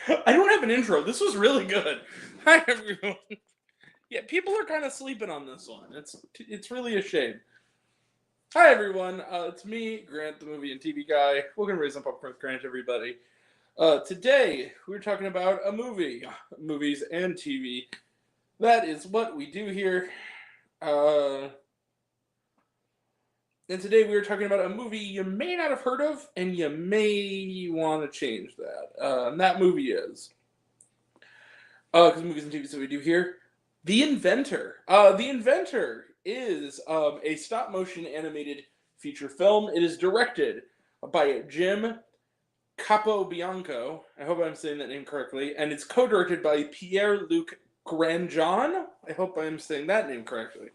I don't have an intro. This was really good. Hi everyone. Yeah, people are kind of sleeping on this one. It's really a shame. Hi everyone. It's me, Grant, the movie and TV guy. Welcome to Raise Up with Grant, everybody. Today we're talking about a movie, movies and TV. That is what we do here. Uh, and today we are talking about a movie you may not have heard of, and you may want to change that. And that movie is because movies and TV that we do here. The Inventor. The Inventor is a stop motion animated feature film. It is directed by Jim Capobianco. I hope I'm saying that name correctly. And it's co directed by Pierre-Luc Grandjean. I hope I'm saying that name correctly.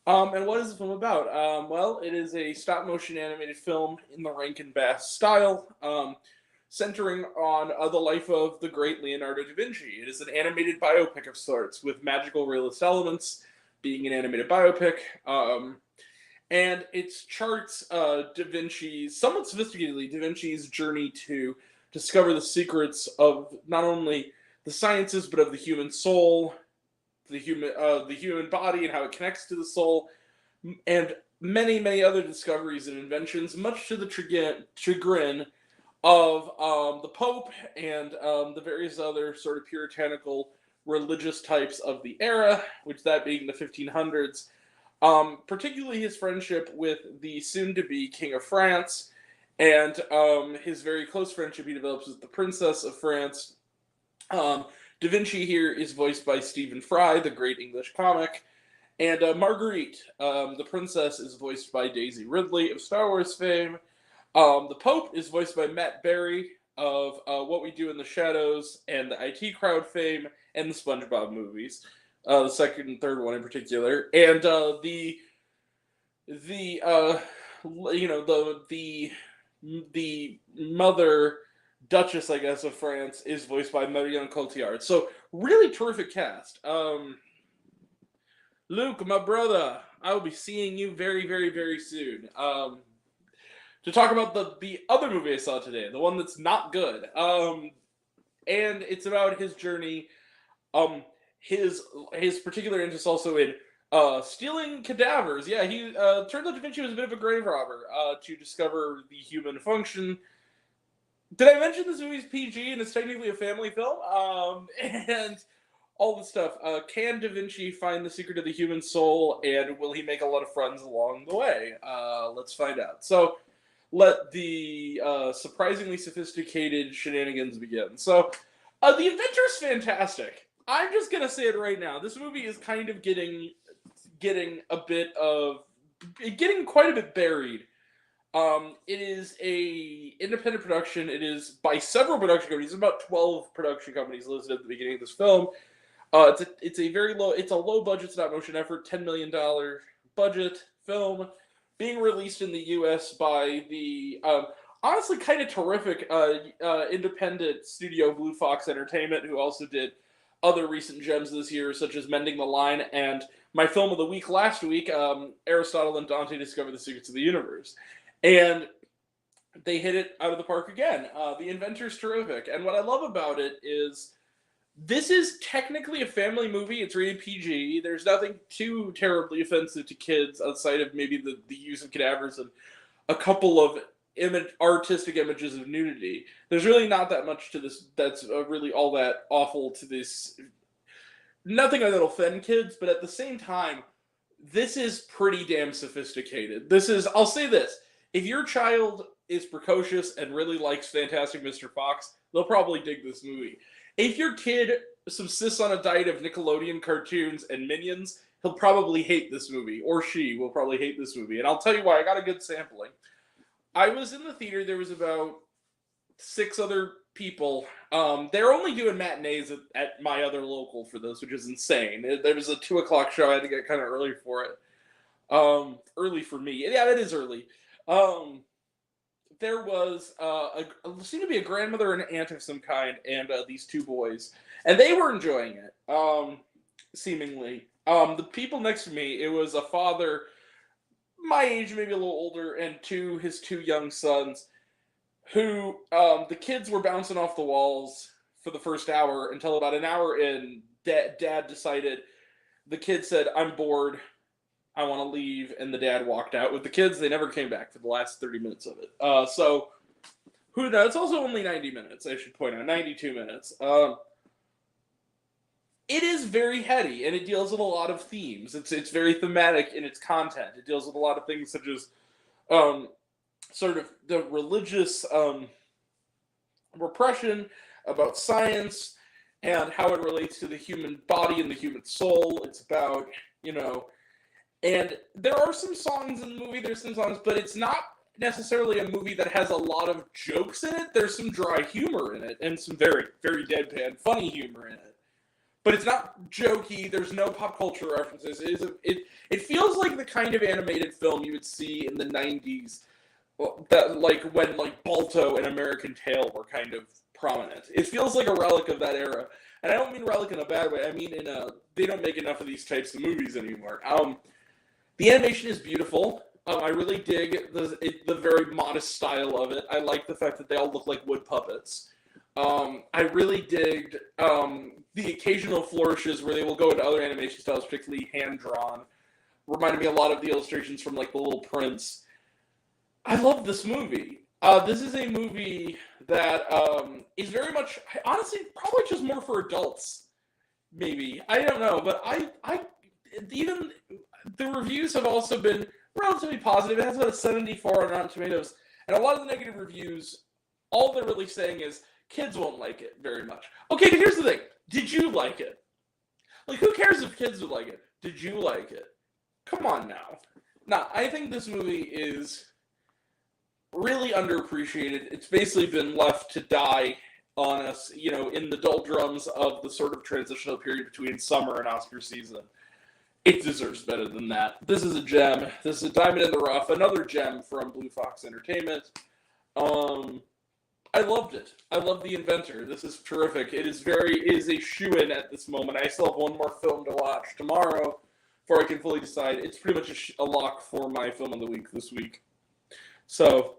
And what is the film about? Well, it is a stop motion animated film in the Rankin Bass style. Centering on the life of the great Leonardo da Vinci. It is an animated biopic of sorts, with magical realist elements, being an animated biopic. And it charts Da Vinci's, somewhat sophisticatedly, Da Vinci's journey to discover the secrets of not only the sciences, but of the human soul, the human body, and how it connects to the soul, and many, many other discoveries and inventions, much to the chagrin of the Pope and the various other sort of puritanical religious types of the era, which that being the 1500s. Particularly his friendship with the soon-to-be King of France, and his very close friendship he develops with the Princess of France. Da Vinci here is voiced by Stephen Fry, the great English comic, and Marguerite, the princess, is voiced by Daisy Ridley of Star Wars fame. The Pope is voiced by Matt Berry of What We Do in the Shadows and the IT Crowd fame and the SpongeBob movies, the second and third one in particular, and the mother Duchess, I guess, of France is voiced by Marion Cotillard. So really terrific cast. Luke, my brother, I will be seeing you very, very, very soon. To talk about the other movie I saw today, the one that's not good. And it's about his journey, his particular interest also in stealing cadavers. Yeah, he turns out Da Vinci was a bit of a grave robber to discover the human function. Did I mention this movie's PG and it's technically a family film? And all this stuff. Can Da Vinci find the secret of the human soul, and will he make a lot of friends along the way? Let's find out. So, let the surprisingly sophisticated shenanigans begin. So, The Inventor's fantastic. I'm just gonna say it right now. This movie is kind of getting quite a bit buried. It is a independent production. It is by several production companies. There's about 12 production companies listed at the beginning of this film. It's a low budget stop motion effort, $10 million budget film, being released in the U.S. by the honestly kind of terrific independent studio Blue Fox Entertainment, who also did other recent gems this year, such as Mending the Line and my film of the week last week, Aristotle and Dante Discover the Secrets of the Universe. And they hit it out of the park again. The Inventor's terrific. And what I love about it is this is technically a family movie. It's rated PG. There's nothing too terribly offensive to kids outside of maybe the use of cadavers and a couple of artistic images of nudity. There's really not that much to this that's really all that awful to this. Nothing that'll offend kids, but at the same time, this is pretty damn sophisticated. I'll say this, if your child is precocious and really likes Fantastic Mr. Fox, they'll probably dig this movie. If your kid subsists on a diet of Nickelodeon cartoons and Minions, he'll probably hate this movie, or she will probably hate this movie. And I'll tell you why. I got a good sampling. I was in the theater. There was about 6 other people. They're only doing matinees at my other local for this, which is insane. There was a 2 o'clock show. I had to get kind of early for it. Early for me. Yeah, it is early. There was seemed to be a grandmother and an aunt of some kind, and these 2 boys, and they were enjoying it. Seemingly, the people next to me, it was a father, my age, maybe a little older, and his two young sons, who the kids were bouncing off the walls, for the first hour until about an hour in, dad decided, the kid said, "I'm bored, I want to leave," and the dad walked out with the kids. They never came back for the last 30 minutes of it. So, who knows? It's also only 90 minutes, I should point out. 92 minutes. It is very heady, and it deals with a lot of themes. It's very thematic in its content. It deals with a lot of things such as sort of the religious repression, about science, and how it relates to the human body and the human soul. It's about, and there are some songs in the movie, there's some songs, but it's not necessarily a movie that has a lot of jokes in it. There's some dry humor in it, and some very, very deadpan, funny humor in it. But it's not jokey. There's no pop culture references. It feels like the kind of animated film you would see in the 90s, that when Balto and American Tail were kind of prominent. It feels like a relic of that era. And I don't mean relic in a bad way. I mean they don't make enough of these types of movies anymore. The animation is beautiful. I really dig the very modest style of it. I like the fact that they all look like wood puppets. I really digged the occasional flourishes where they will go into other animation styles, particularly hand-drawn. Reminded me a lot of the illustrations from The Little Prince. I love this movie. This is a movie that is very much, honestly, probably just more for adults. Maybe. I don't know, but even the reviews have also been relatively positive. It has about a 74 on Rotten Tomatoes, and a lot of the negative reviews, all they're really saying is kids won't like it very much. Okay, here's the thing. Did you like it? Who cares if kids would like it? Did you like it? Come on now. Now, I think this movie is really underappreciated. It's basically been left to die on us, in the doldrums of the sort of transitional period between summer and Oscar season. It deserves better than that. This is a gem. This is a diamond in the rough. Another gem from Blue Fox Entertainment. I loved it. I love The Inventor. This is terrific. It is a shoo-in at this moment. I still have one more film to watch tomorrow before I can fully decide. It's pretty much a lock for my film of the week this week. So,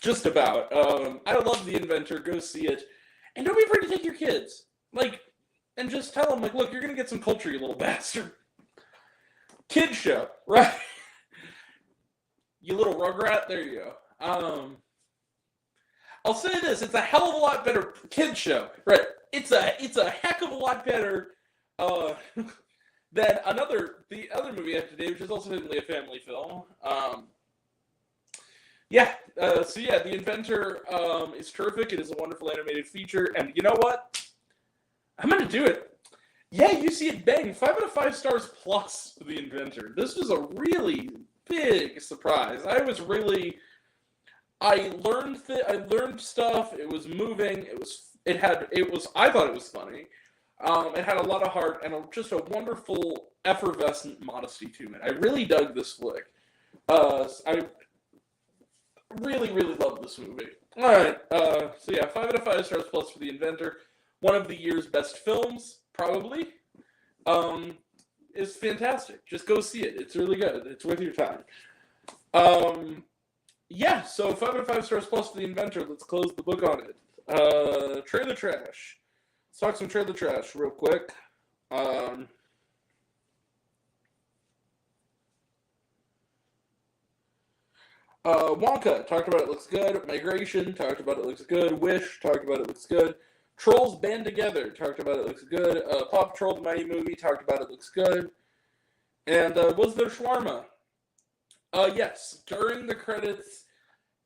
just about. I love The Inventor. Go see it. And don't be afraid to take your kids. And just tell them, look, you're going to get some culture, you little bastard. Kid show, right? You little rugrat. There you go. I'll say this: it's a hell of a lot better kid show, right? It's a heck of a lot better than the other movie I have today, which is also technically a family film. The Inventor is terrific. It is a wonderful animated feature, and you know what? I'm gonna do it. Yeah, you see it bang. 5 out of 5 stars plus for The Inventor. This was a really big surprise. I learned stuff. It was moving. I thought it was funny. It had a lot of heart and just a wonderful, effervescent modesty to it. I really dug this flick. I really, really love this movie. All right. 5 out of 5 stars plus for The Inventor. One of the year's best films, probably. It's fantastic. Just go see it. It's really good. It's worth your time. So 5 out of 5 stars plus for The Inventor. Let's close the book on it. Trailer trash. Let's talk some trailer trash real quick. Wonka, talked about it, looks good. Migration, talked about it, looks good. Wish, talked about it, looks good. Trolls Band Together, talked about it, looks good. Paw Patrol, the Mighty Movie, talked about it, looks good. And was there shawarma? Yes, during the credits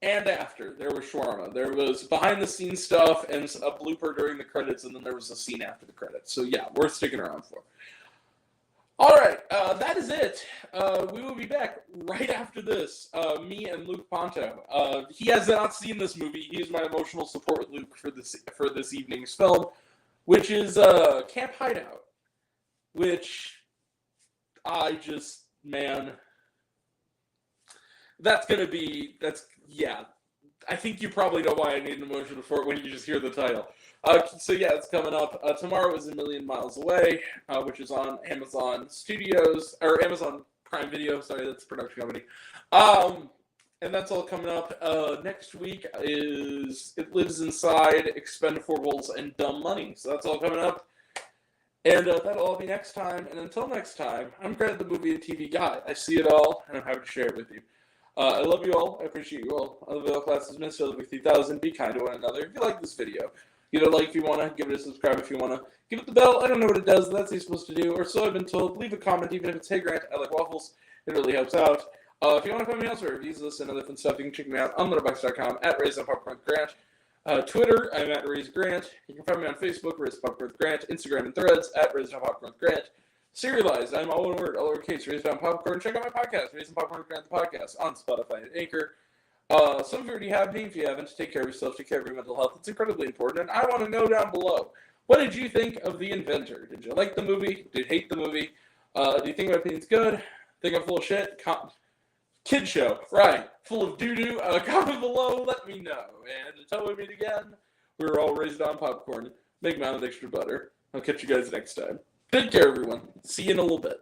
and after, there was shawarma. There was behind-the-scenes stuff and a blooper during the credits, and then there was a scene after the credits. So yeah, worth sticking around for. All right, that is it. We will be back right after this. Me and Luke Ponto. He has not seen this movie. He is my emotional support with Luke for this evening's film, which is Camp Hideout. Which I just, man, I think you probably know why I need an emotional support when you just hear the title. It's coming up. Tomorrow is A Million Miles Away, which is on Amazon Studios, or Amazon Prime Video. Sorry, that's a production company. And that's all coming up. Next week is It Lives Inside, Expendables, and Dumb Money. So that's all coming up. And that'll all be next time. And until next time, I'm Grant, the movie and TV guy. I see it all, and I'm happy to share it with you. I love you all. I appreciate you all. I love you all. Class is missed. I love you 3,000. Be kind to one another. If you like this video, give it a like if you want to. Give it a subscribe if you want to. Give it the bell. I don't know what it does. That's what you're supposed to do. Or so I've been told. Leave a comment, even if it's, hey, Grant, I like waffles. It really helps out. If you want to find me elsewhere, reviews, this, and other fun stuff, you can check me out on letterboxd.com at RaisedOnPopcornWithGrant. Twitter, I'm at RaisedGrant. You can find me on Facebook, RaisedPopcornWithGrant. Instagram and Threads, at RaisedOnPopcornWithGrant. Serialized, I'm all one word, all lowercase, Raised on Popcorn. Check out my podcast, Raised on Popcorn with Grant, the podcast, on Spotify and Anchor. Some of you already have me. If you haven't, take care of yourself, take care of your mental health. It's incredibly important, and I want to know down below, what did you think of The Inventor? Did you like the movie? Did you hate the movie? Do you think my opinion's good? Think I'm full of shit? Kid show, right, full of doo-doo. Comment below, let me know. And until we meet again, we're all raised on popcorn. Big amount of extra butter. I'll catch you guys next time. Take care, everyone. See you in a little bit.